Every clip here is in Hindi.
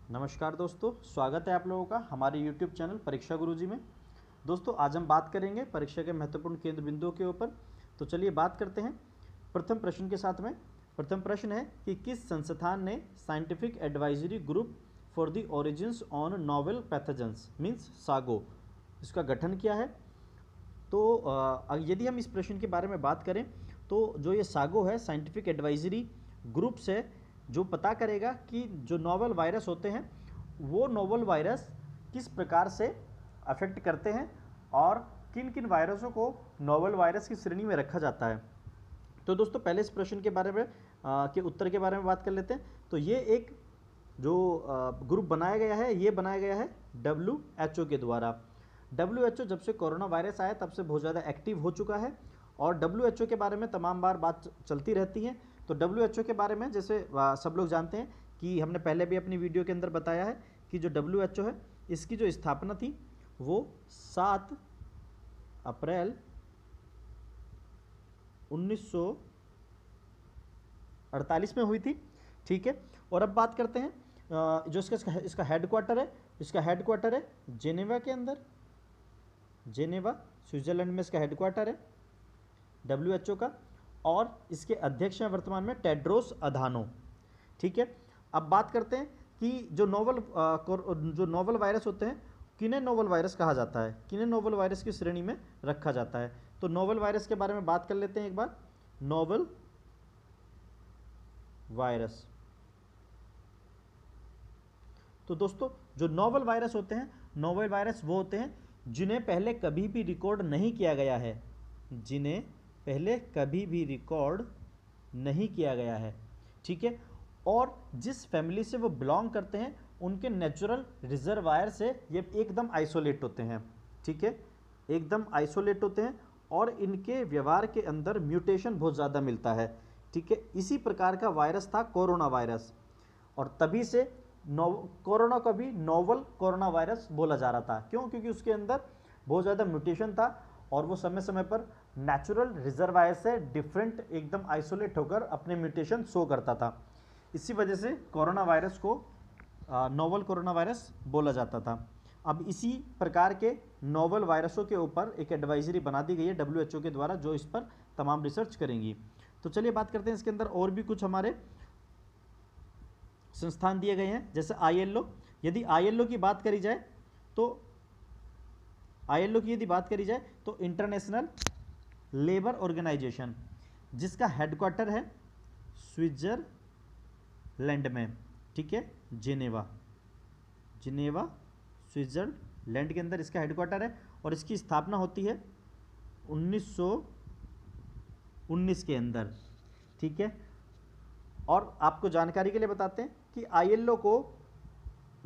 नमस्कार दोस्तों, स्वागत है आप लोगों का हमारे YouTube चैनल परीक्षा गुरुजी में। दोस्तों आज हम बात करेंगे परीक्षा के महत्वपूर्ण केंद्र बिंदुओं के ऊपर। तो चलिए बात करते हैं प्रथम प्रश्न के साथ में। प्रथम प्रश्न है कि किस संस्थान ने scientific advisory group for the origins on novel pathogens means sago, इसका गठन किया है। तो यदि हम इस प्रश्न के बारे में बात करें तो जो ये सागो है साइंटिफिक एडवाइजरी ग्रुप से जो पता करेगा कि जो नोवेल वायरस होते हैं वो नोवेल वायरस किस प्रकार से अफेक्ट करते हैं और किन किन वायरसों को नोवेल वायरस की श्रेणी में रखा जाता है। तो दोस्तों पहले इस प्रश्न के बारे में के उत्तर के बारे में बात कर लेते हैं। तो ये एक जो ग्रुप बनाया गया है ये बनाया गया है WHO के द्वारा। WHO जब से कोरोना वायरस आया तब से बहुत ज़्यादा एक्टिव हो चुका है और WHO के बारे में तमाम बार बात चलती रहती है। तो WHO के बारे में जैसे सब लोग जानते हैं कि हमने पहले भी अपनी वीडियो के अंदर बताया है कि जो WHO है इसकी जो स्थापना थी वो 7 अप्रैल 1948 में हुई थी। ठीक है, और अब बात करते हैं जो इसका हेडक्वार्टर है जेनेवा के अंदर। जेनेवा स्विट्जरलैंड में इसका हेडक्वार्टर है WHO का, और इसके अध्यक्ष हैं वर्तमान में टेड्रोस अधानो। ठीक है, अब बात करते हैं कि जो नोवेल वायरस होते हैं किन्हें नोवेल वायरस कहा जाता है, किन्हें नोवेल वायरस की श्रेणी में रखा जाता है। तो नोवेल वायरस के बारे में बात कर लेते हैं एक बार। नोवेल वायरस, तो दोस्तों जो नोवेल वायरस होते हैं, नोवेल वायरस वो होते हैं जिन्हें पहले कभी भी रिकॉर्ड नहीं किया गया है, जिन्हें पहले कभी भी रिकॉर्ड नहीं किया गया है। ठीक है, और जिस फैमिली से वो बिलोंग करते हैं उनके नेचुरल रिजर्वायर से ये एकदम आइसोलेट होते हैं। ठीक है, एकदम आइसोलेट होते हैं और इनके व्यवहार के अंदर म्यूटेशन बहुत ज़्यादा मिलता है। ठीक है, इसी प्रकार का वायरस था कोरोना वायरस, और तभी से कोरोना का भी नोवेल कोरोना वायरस बोला जा रहा था। क्यों? क्योंकि उसके अंदर बहुत ज़्यादा म्यूटेशन था और वो समय समय पर नेचुरल रिजर्वायर से डिफरेंट एकदम आइसोलेट होकर अपने म्यूटेशन शो करता था। इसी वजह से कोरोना वायरस को नोवेल कोरोना वायरस बोला जाता था। अब इसी प्रकार के नोवेल वायरसों के ऊपर एक एडवाइजरी बना दी गई है WHO के द्वारा जो इस पर तमाम रिसर्च करेंगी। तो चलिए बात करते हैं इसके अंदर और भी कुछ हमारे संस्थान दिए गए हैं, जैसे ILO। यदि ILO की बात करी जाए तो इंटरनेशनल लेबर ऑर्गेनाइजेशन, जिसका हेडक्वार्टर है स्विट्जरलैंड में। ठीक है, जिनेवा स्विट्जरलैंड के अंदर इसका हेडक्वार्टर है और इसकी स्थापना होती है 1919 के अंदर। ठीक है, और आपको जानकारी के लिए बताते हैं कि ILO को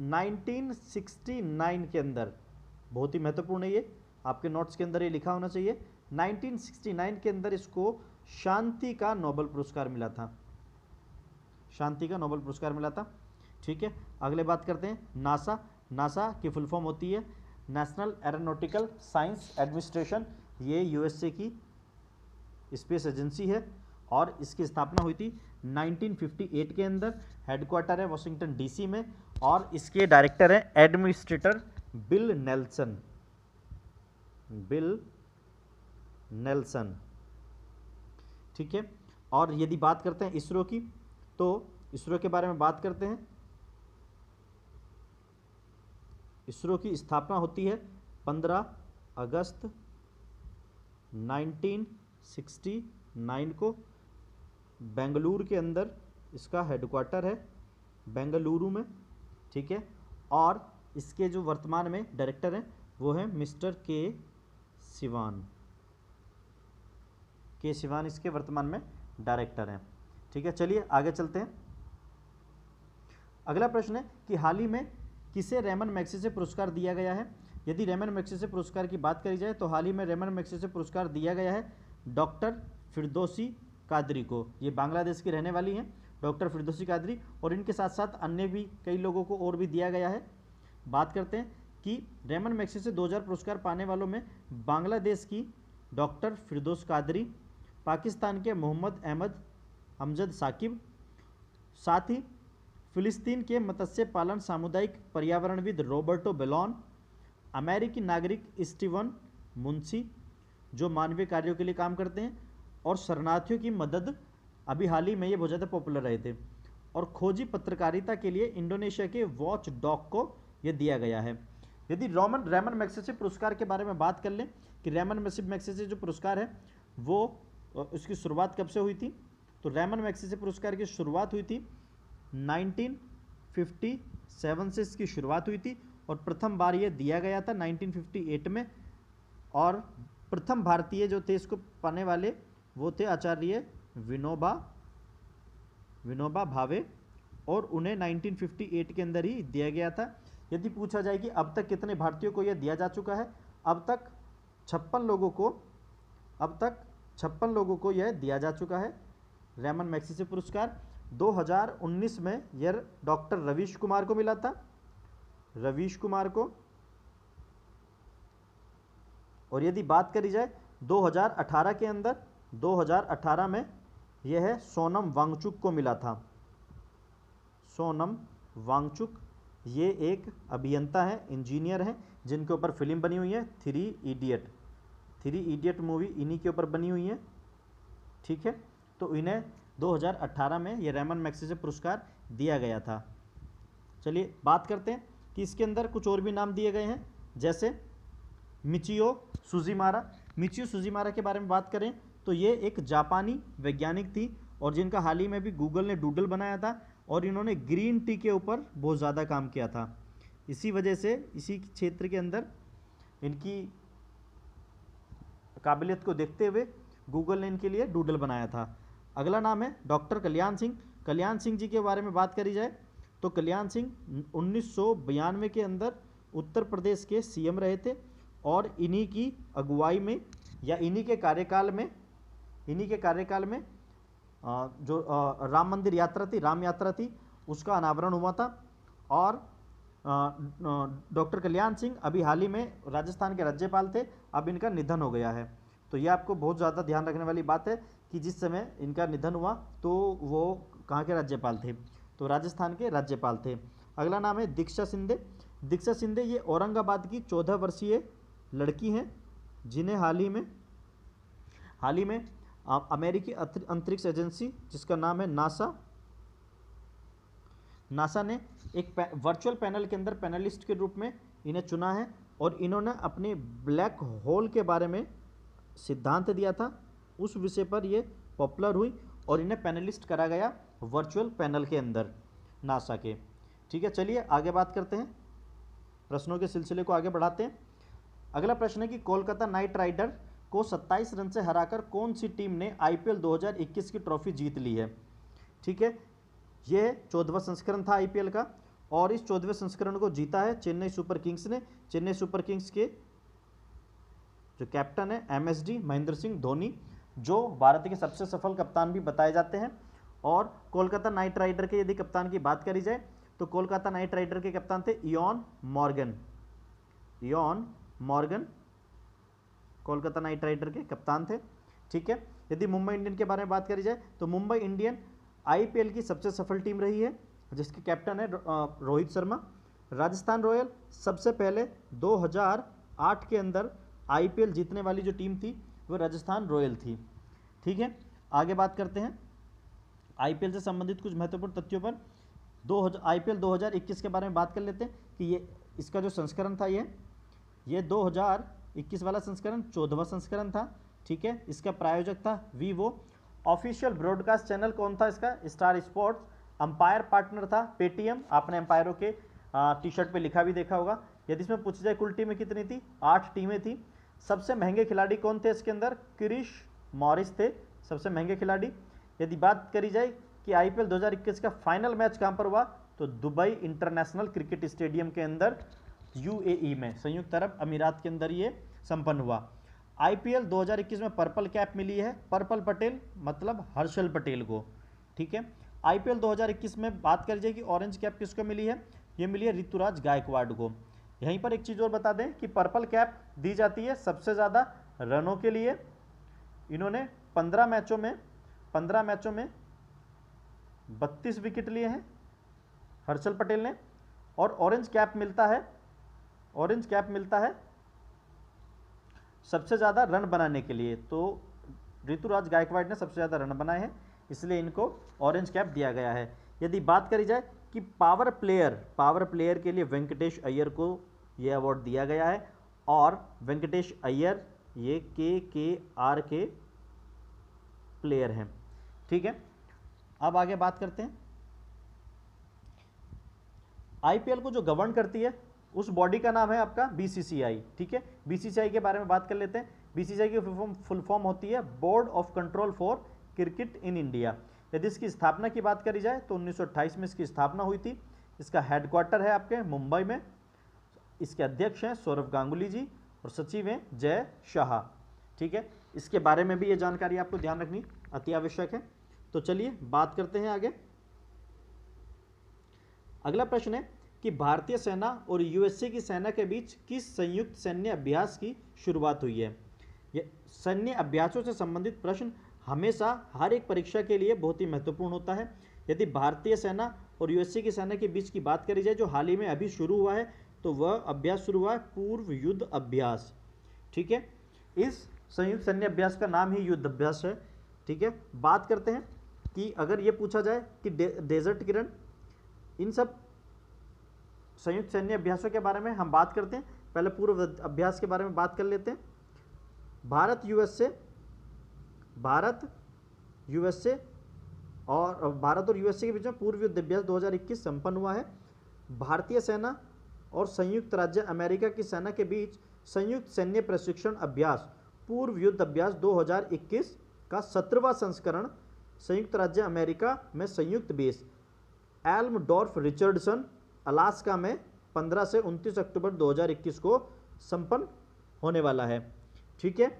1969 के अंदर, बहुत ही महत्वपूर्ण है ये, आपके नोट्स के अंदर ये लिखा होना चाहिए, 1969 के अंदर इसको शांति का नोबेल पुरस्कार मिला था। शांति का नोबेल पुरस्कार मिला था। ठीक है, अगले बात करते हैं नासा की फुल फॉर्म होती है नेशनल एरोनॉटिकल साइंस एडमिनिस्ट्रेशन। ये USA की स्पेस एजेंसी है और इसकी स्थापना हुई थी 1958 के अंदर। हेडक्वार्टर है वाशिंगटन DC में और इसके डायरेक्टर हैं एडमिनिस्ट्रेटर बिल नेल्सन। ठीक है, और यदि बात करते हैं इसरो की, तो इसरो के बारे में बात करते हैं। इसरो की स्थापना होती है 15 अगस्त 1969 को। बेंगलुरु के अंदर इसका हेडक्वार्टर है, बेंगलुरु में। ठीक है, और इसके जो वर्तमान में डायरेक्टर हैं वो हैं मिस्टर के सिवान इसके वर्तमान में डायरेक्टर हैं। ठीक है, चलिए आगे चलते हैं। अगला प्रश्न है कि हाल ही में किसे रेमन मैग्सेसे पुरस्कार दिया गया है। यदि रेमन मैग्सेसे पुरस्कार की बात करी जाए तो हाल ही में रेमन मैग्सेसे पुरस्कार दिया गया है डॉक्टर फिरदौसी कादरी को। ये बांग्लादेश की रहने वाली हैं डॉक्टर फिरदौसी कादरी, और इनके साथ साथ अन्य भी कई लोगों को और भी दिया गया है। बात करते हैं कि रेमन मैग्सेसे 2000 पुरस्कार पाने वालों में बांग्लादेश की डॉक्टर फिरदौस कादरी, पाकिस्तान के मोहम्मद अहमद अमजद साकिब, साथ ही फिलिस्तीन के मत्स्य पालन सामुदायिक पर्यावरणविद रॉबर्टो बेलोन, अमेरिकी नागरिक स्टीवन मुंशी जो मानवीय कार्यों के लिए काम करते हैं, और शरणार्थियों की मदद, अभी हाल ही में ये बहुत ज़्यादा पॉपुलर रहे थे, और खोजी पत्रकारिता के लिए इंडोनेशिया के वॉच डॉग को ये दिया गया है। यदि रेमन मैग्सेसे पुरस्कार के बारे में बात कर लें कि रेमन मैग्सेसे जो पुरस्कार है वो उसकी शुरुआत कब से हुई थी, तो रेमन मैग्सेसे पुरस्कार की शुरुआत हुई थी 1957 से इसकी शुरुआत हुई थी, और प्रथम बार ये दिया गया था 1958 में, और प्रथम भारतीय जो थे इसको पाने वाले वो थे आचार्य विनोबा भावे, और उन्हें 1958 के अंदर ही दिया गया था। यदि पूछा जाए कि अब तक कितने भारतीयों को यह दिया जा चुका है, अब तक 56 लोगों को यह दिया जा चुका है रेमन मैग्सेसे पुरस्कार। 2019 में यह डॉक्टर रवीश कुमार को मिला था, रवीश कुमार को। और यदि बात करी जाए 2018 के अंदर, 2018 में यह है सोनम वांगचुक को मिला था। सोनम वांगचुक ये एक अभियंता है, इंजीनियर हैं, जिनके ऊपर फिल्म बनी हुई है थ्री इडियट मूवी इन्हीं के ऊपर बनी हुई है, ठीक है। तो इन्हें 2018 में ये रेमन मैग्सेसे पुरस्कार दिया गया था। चलिए बात करते हैं कि इसके अंदर कुछ और भी नाम दिए गए हैं, जैसे मिचियो सुजीमारा के बारे में बात करें तो ये एक जापानी वैज्ञानिक थी, और जिनका हाल ही में भी गूगल ने डूडल बनाया था, और इन्होंने ग्रीन टी के ऊपर बहुत ज़्यादा काम किया था। इसी वजह से इसी क्षेत्र के अंदर इनकी काबिलियत को देखते हुए गूगल ने इनके लिए डूडल बनाया था। अगला नाम है डॉक्टर कल्याण सिंह जी के बारे में बात करी जाए तो कल्याण सिंह 1992 के अंदर उत्तर प्रदेश के सीएम रहे थे, और इन्हीं की अगुवाई में या इन्हीं के कार्यकाल में जो राम मंदिर यात्रा थी, राम यात्रा थी, उसका अनावरण हुआ था। और डॉक्टर कल्याण सिंह अभी हाल ही में राजस्थान के राज्यपाल थे, अब इनका निधन हो गया है। तो ये आपको बहुत ज़्यादा ध्यान रखने वाली बात है कि जिस समय इनका निधन हुआ तो वो कहाँ के राज्यपाल थे, तो राजस्थान के राज्यपाल थे। अगला नाम है दीक्षा शिंदे ये औरंगाबाद की 14 वर्षीय लड़की हैं, जिन्हें हाल ही में अमेरिकी अंतरिक्ष एजेंसी जिसका नाम है नासा ने एक वर्चुअल पैनल के अंदर पैनलिस्ट के रूप में इन्हें चुना है, और इन्होंने अपने ब्लैक होल के बारे में सिद्धांत दिया था, उस विषय पर ये पॉपुलर हुई और इन्हें पैनलिस्ट करा गया वर्चुअल पैनल के अंदर नासा के। ठीक है, चलिए आगे बात करते हैं, प्रश्नों के सिलसिले को आगे बढ़ाते हैं। अगला प्रश्न है कि कोलकाता नाइट राइडर को 27 रन से हराकर कौन सी टीम ने आईपीएल 2021 की ट्रॉफी जीत ली है। ठीक है, यह 14वां संस्करण था आईपीएल का, और इस 14वें संस्करण को जीता है चेन्नई सुपर किंग्स ने। चेन्नई सुपर किंग्स के जो कैप्टन है एमएसडी महेंद्र सिंह धोनी, जो भारत के सबसे सफल कप्तान भी बताए जाते हैं। और कोलकाता नाइट राइडर के यदि कप्तान की बात करी जाए तो कोलकाता नाइट राइडर के कप्तान थे Eoin Morgan Kolkata Knight Rider के कप्तान थे। ठीक है, यदि मुंबई इंडियन के बारे में बात करी जाए तो मुंबई इंडियन आईपीएल की सबसे सफल टीम रही है, जिसके कैप्टन है रोहित शर्मा। राजस्थान रॉयल सबसे पहले 2008 के अंदर आईपीएल जीतने वाली जो टीम थी वो राजस्थान रॉयल थी। ठीक है, आगे बात करते हैं आईपीएल से संबंधित कुछ महत्वपूर्ण तथ्यों पर। आईपीएल 2021 के बारे में बात कर लेते हैं कि ये इसका जो संस्करण था ये 2021 वाला संस्करण 14वां संस्करण था। ठीक है, इसका प्रायोजक था वीवो। ऑफिशियल ब्रॉडकास्ट चैनल कौन था इसका? Star sports. अंपायर पार्टनर था पेटीएम, आपने अंपायरों के टी शर्ट पे लिखा भी देखा होगा। यदि इसमें पूछा जाए कुल टीमें कितनी थी? 8 टीमें थी। सबसे महंगे खिलाड़ी कौन थे इसके अंदर? क्रिस मॉरिस थे सबसे महंगे खिलाड़ी। यदि बात करी जाए कि आईपीएल 2021 का फाइनल मैच कहां पर हुआ, तो दुबई इंटरनेशनल क्रिकेट स्टेडियम के अंदर यूएई में, संयुक्त अरब अमीरात के अंदर ये संपन्न हुआ। आईपीएल 2021 में पर्पल कैप मिली है पर्पल पटेल मतलब हर्षल पटेल को। ठीक है, आईपीएल 2021 में बात करी जाए कि ऑरेंज कैप किसको मिली है? ये मिली है ऋतुराज गायकवाड़ को। यहीं पर एक चीज़ और बता दें कि पर्पल कैप दी जाती है सबसे ज़्यादा रनों के लिए। इन्होंने 15 मैचों में 32 विकेट लिए हैं। हर्षल पटेल ने। और ऑरेंज कैप मिलता है सबसे ज़्यादा रन बनाने के लिए, तो ऋतुराज गायकवाड़ ने सबसे ज़्यादा रन बनाए हैं, इसलिए इनको ऑरेंज कैप दिया गया है। यदि बात करी जाए कि पावर प्लेयर के लिए वेंकटेश अय्यर को यह अवार्ड दिया गया है, और वेंकटेश अय्यर ये KKR के प्लेयर हैं। ठीक है, अब आगे बात करते हैं। IPL को जो गवर्न करती है उस बॉडी का नाम है आपका BCCI। ठीक है, BCCI के बारे में बात कर लेते हैं। BCCI की फुल फॉर्म होती है board of control for cricket in India. यदि इसकी स्थापना की बात करी जाए तो 1928 में इसकी स्थापना हुई थी। इसका हेडक्वार्टर है आपके मुंबई में। इसके अध्यक्ष हैं सौरव गांगुली जी और सचिव हैं जय शाह। ठीक है, इसके बारे में भी ये जानकारी आपको ध्यान रखनी अति आवश्यक है। तो चलिए बात करते हैं आगे। अगला प्रश्न है कि भारतीय सेना और USA की सेना के बीच किस संयुक्त सैन्य अभ्यास की शुरुआत हुई है। ये सैन्य अभ्यासों से संबंधित प्रश्न हमेशा हर एक परीक्षा के लिए बहुत ही महत्वपूर्ण होता है। यदि भारतीय सेना और USA की सेना के बीच की बात करी जाए जो हाल ही में अभी शुरू हुआ है, तो वह अभ्यास शुरू हुआ है पूर्व युद्ध अभ्यास। ठीक है, इस संयुक्त सैन्य अभ्यास का नाम ही युद्ध अभ्यास है। ठीक है, बात करते हैं कि अगर ये पूछा जाए कि डेजर्ट किरण, इन सब संयुक्त सैन्य अभ्यासों के बारे में हम बात करते हैं। पहले पूर्व अभ्यास के बारे में बात कर लेते हैं। भारत यूएसए और यूएसए के बीच में पूर्व युद्ध अभ्यास 2021 संपन्न हुआ है। भारतीय सेना और संयुक्त राज्य अमेरिका की सेना के बीच संयुक्त सैन्य प्रशिक्षण अभ्यास पूर्व युद्ध अभ्यास 2021 का 17वां संस्करण संयुक्त राज्य अमेरिका में संयुक्त बेस एल्मडॉर्फ रिचर्डसन अलास्का में 15 से 29 अक्टूबर 2021 को संपन्न होने वाला है। ठीक है,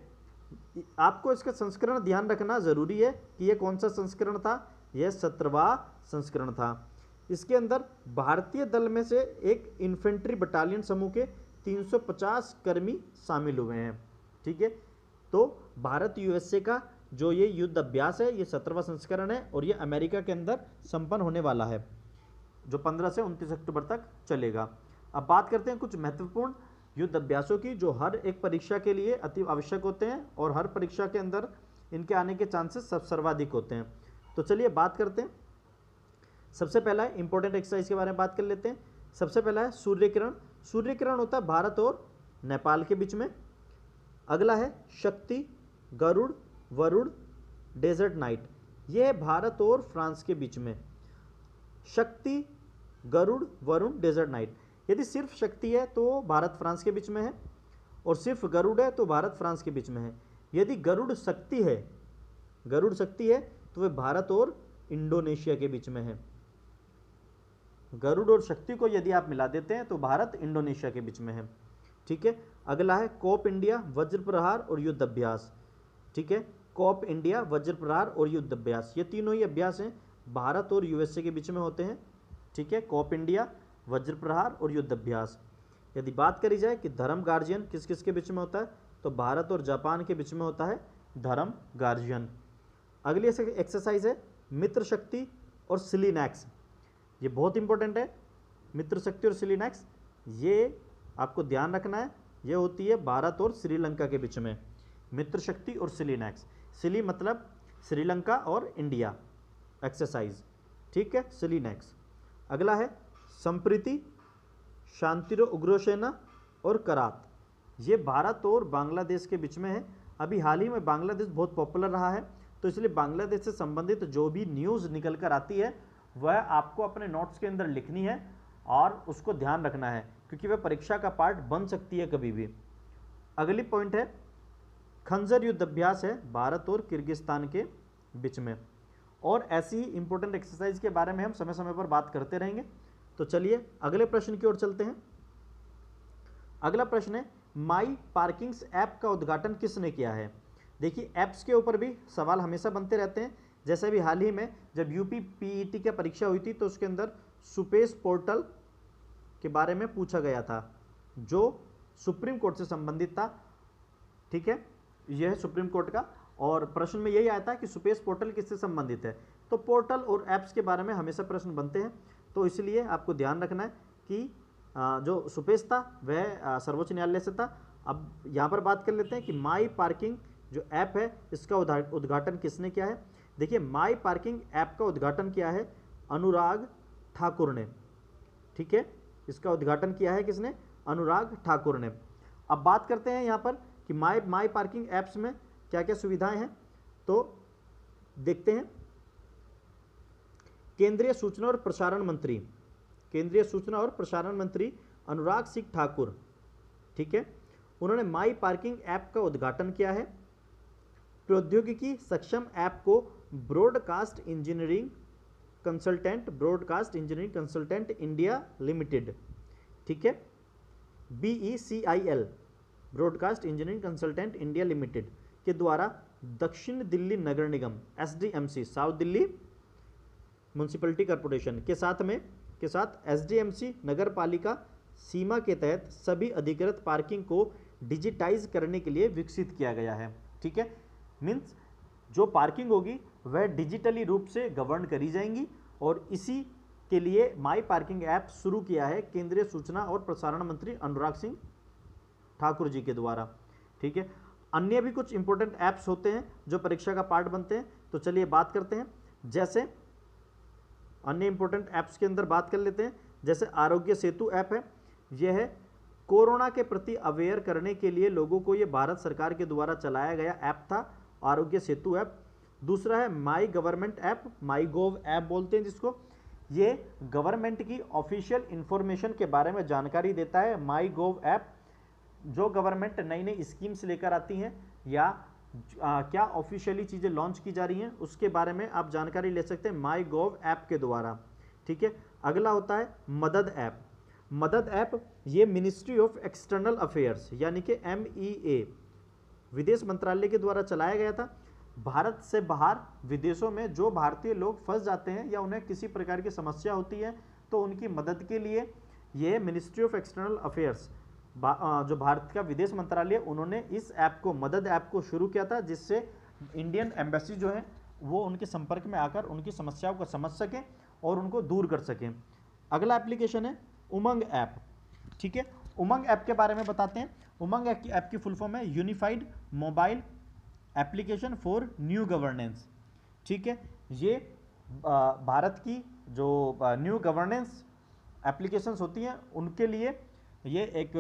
आपको इसका संस्करण ध्यान रखना जरूरी है कि यह कौन सा संस्करण था। यह 17वां संस्करण था। इसके अंदर भारतीय दल में से एक इन्फेंट्री बटालियन समूह के 350 कर्मी शामिल हुए हैं। ठीक है, तो भारत USA का जो ये युद्ध अभ्यास है ये 17वां संस्करण है और ये अमेरिका के अंदर संपन्न होने वाला है जो 15 से 29 अक्टूबर तक चलेगा। अब बात करते हैं कुछ महत्वपूर्ण युद्ध अभ्यासों की जो हर एक परीक्षा के लिए अति आवश्यक होते हैं और हर परीक्षा के अंदर इनके आने के चांसेस सर्वाधिक होते हैं। तो चलिए बात करते हैं। सबसे पहला है इंपॉर्टेंट एक्सरसाइज के बारे में बात कर लेते हैं। सबसे पहला है सूर्य किरण। सूर्य किरण होता है भारत और नेपाल के बीच में। अगला है शक्ति, गरुड़, वरुण, डेजर्ट नाइट। यह है भारत और फ्रांस के बीच में। शक्ति, गरुड़, वरुण, डेजर्ट नाइट। यदि सिर्फ शक्ति है तो भारत फ्रांस के बीच में है और सिर्फ गरुड़ है तो भारत फ्रांस के बीच में है। यदि गरुड़ शक्ति है तो वह भारत और इंडोनेशिया के बीच में है। गरुड़ और शक्ति को यदि आप मिला देते हैं तो भारत इंडोनेशिया के बीच में है। ठीक है, अगला है कोप इंडिया, वज्र प्रहार और युद्ध अभ्यास। ठीक है, कोप इंडिया, वज्र प्रहार और युद्ध अभ्यास, ये तीनों ही अभ्यास हैं भारत और USA के बीच में होते हैं। ठीक है, कोप इंडिया, वज्र प्रहार और युद्ध अभ्यास। यदि बात करी जाए कि धर्म गार्जियन किस किस के बीच में होता है तो भारत और जापान के बीच में होता है धर्म गार्जियन। अगली एक्सरसाइज है मित्र शक्ति और सिलीनैक्स। ये बहुत इंपॉर्टेंट है। मित्र शक्ति और सिलीनैक्स ये आपको ध्यान रखना है। ये होती है भारत और श्रीलंका के बीच में। मित्र शक्ति और सिलीनैक्स, सिली मतलब श्रीलंका और इंडिया एक्सरसाइज। ठीक है, सिलीनैक्स। अगला है संप्रीति, शांतिरो उग्रसेना और करात। ये भारत और बांग्लादेश के बीच में है। अभी हाल ही में बांग्लादेश बहुत पॉपुलर रहा है तो इसलिए बांग्लादेश से संबंधित जो भी न्यूज़ निकल कर आती है वह आपको अपने नोट्स के अंदर लिखनी है और उसको ध्यान रखना है क्योंकि वह परीक्षा का पार्ट बन सकती है कभी भी। अगली पॉइंट है खंजर युद्ध अभ्यास है भारत और किर्गिस्तान के बीच में। और ऐसी ही इंपॉर्टेंट एक्सरसाइज के बारे में हम समय समय पर बात करते रहेंगे। तो चलिए अगले प्रश्न की ओर चलते हैं। अगला प्रश्न है माई पार्किंग्स ऐप का उद्घाटन किसने किया है। देखिए ऐप्स के ऊपर भी सवाल हमेशा बनते रहते हैं। जैसे भी हाल ही में जब UP PET की परीक्षा हुई थी तो उसके अंदर सुपेस पोर्टल के बारे में पूछा गया था जो सुप्रीम कोर्ट से संबंधित था। ठीक है, यह है सुप्रीम कोर्ट का और प्रश्न में यही आया था कि सुपेस पोर्टल किससे संबंधित है। तो पोर्टल और ऐप्स के बारे में हमेशा प्रश्न बनते हैं। तो इसलिए आपको ध्यान रखना है कि जो सुपेश था वह सर्वोच्च न्यायालय से था। अब यहाँ पर बात कर लेते हैं कि माई पार्किंग जो ऐप है इसका उद्घाटन किसने किया है। देखिए, माई पार्किंग ऐप का उद्घाटन किया है अनुराग ठाकुर ने। ठीक है, इसका उद्घाटन किया है किसने? अनुराग ठाकुर ने। अब बात करते हैं यहाँ पर कि माई पार्किंग ऐप्स में क्या क्या सुविधाएं हैं, तो देखते हैं। केंद्रीय सूचना और प्रसारण मंत्री अनुराग सिंह ठाकुर, ठीक है, उन्होंने माई पार्किंग ऐप का उद्घाटन किया है। प्रौद्योगिकी सक्षम ऐप को broadcast engineering consultant India limited, ठीक है, BECIL broadcast engineering consultant India limited के द्वारा दक्षिण दिल्ली नगर निगम SDMC, south Delhi municipality corporation के साथ SDMC नगर पालिका सीमा के तहत सभी अधिकृत पार्किंग को डिजिटाइज करने के लिए विकसित किया गया है। ठीक है, मीन्स जो पार्किंग होगी वह डिजिटली रूप से गवर्न करी जाएंगी, और इसी के लिए माई पार्किंग ऐप शुरू किया है केंद्रीय सूचना और प्रसारण मंत्री अनुराग सिंह ठाकुर जी के द्वारा। ठीक है, अन्य भी कुछ इंपॉर्टेंट ऐप्स होते हैं जो परीक्षा का पार्ट बनते हैं, तो चलिए बात करते हैं। जैसे अन्य इंपॉर्टेंट ऐप्स के अंदर बात कर लेते हैं, जैसे आरोग्य सेतु ऐप है। यह है कोरोना के प्रति अवेयर करने के लिए लोगों को, यह भारत सरकार के द्वारा चलाया गया ऐप था, आरोग्य सेतु ऐप। दूसरा है my government app, my gov app बोलते हैं जिसको। ये गवर्नमेंट की ऑफिशियल इंफॉर्मेशन के बारे में जानकारी देता है। माई गोव ऐप जो गवर्नमेंट नई नई स्कीम्स लेकर आती हैं या क्या ऑफिशियली चीज़ें लॉन्च की जा रही हैं उसके बारे में आप जानकारी ले सकते हैं माई गोव ऐप के द्वारा। ठीक है, अगला होता है मदद ऐप। मदद ऐप ये मिनिस्ट्री ऑफ एक्सटर्नल अफेयर्स यानी कि MEA विदेश मंत्रालय के द्वारा चलाया गया था। भारत से बाहर विदेशों में जो भारतीय लोग फंस जाते हैं या उन्हें किसी प्रकार की समस्या होती है तो उनकी मदद के लिए ये मिनिस्ट्री ऑफ एक्सटर्नल अफेयर्स जो भारत का विदेश मंत्रालय, उन्होंने इस ऐप को, मदद ऐप को शुरू किया था, जिससे इंडियन एम्बेसी जो है वो उनके संपर्क में आकर उनकी समस्याओं को समझ सकें और उनको दूर कर सकें। अगला एप्लीकेशन है उमंग ऐप। ठीक है, उमंग ऐप के बारे में बताते हैं। उमंग ऐप की फुल फॉर्म है unified mobile application for new governance. ठीक है, ये भारत की जो न्यू गवर्नेंस एप्लीकेशंस होती हैं उनके लिए ये एक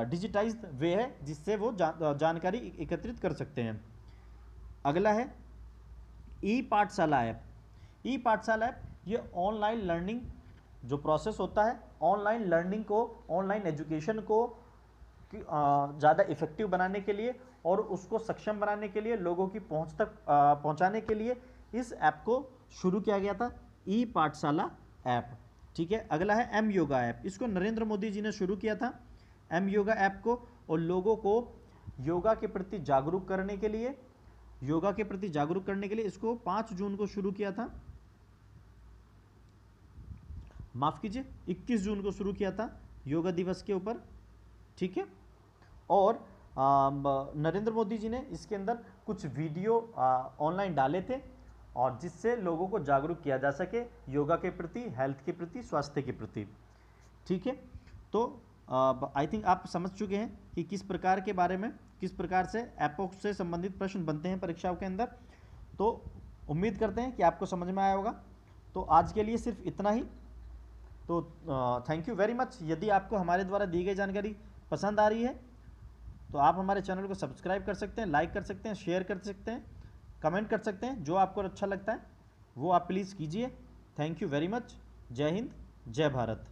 डिजिटाइज्ड वे है जिससे वो जानकारी एकत्रित कर सकते हैं। अगला है ई पाठशाला ऐप। ई पाठशाला ऐप ये ऑनलाइन लर्निंग जो प्रोसेस होता है, ऑनलाइन लर्निंग को, ऑनलाइन एजुकेशन को ज़्यादा इफेक्टिव बनाने के लिए और उसको सक्षम बनाने के लिए, लोगों की पहुंच तक पहुंचाने के लिए इस ऐप को शुरू किया गया था, ई पाठशाला ऐप। ठीक है, अगला है एम योगा ऐप। इसको नरेंद्र मोदी जी ने शुरू किया था, एम योगा ऐप को, और लोगों को योगा के प्रति जागरूक करने के लिए, इसको 5 जून को शुरू किया था, माफ कीजिए 21 जून को शुरू किया था योगा दिवस के ऊपर। ठीक है, और नरेंद्र मोदी जी ने इसके अंदर कुछ वीडियो ऑनलाइन डाले थे और जिससे लोगों को जागरूक किया जा सके योगा के प्रति, हेल्थ के प्रति, स्वास्थ्य के प्रति। ठीक है, तो आई थिंक आप समझ चुके हैं कि किस प्रकार के बारे में, किस प्रकार से ऐपों से संबंधित प्रश्न बनते हैं परीक्षाओं के अंदर। तो उम्मीद करते हैं कि आपको समझ में आया होगा। तो आज के लिए सिर्फ इतना ही। तो थैंक यू वेरी मच। यदि आपको हमारे द्वारा दी गई जानकारी पसंद आ रही है तो आप हमारे चैनल को सब्सक्राइब कर सकते हैं, लाइक कर सकते हैं, शेयर कर सकते हैं, कमेंट कर सकते हैं। जो आपको अच्छा लगता है वो आप प्लीज़ कीजिए। Thank you very much. जय हिंद, जय भारत।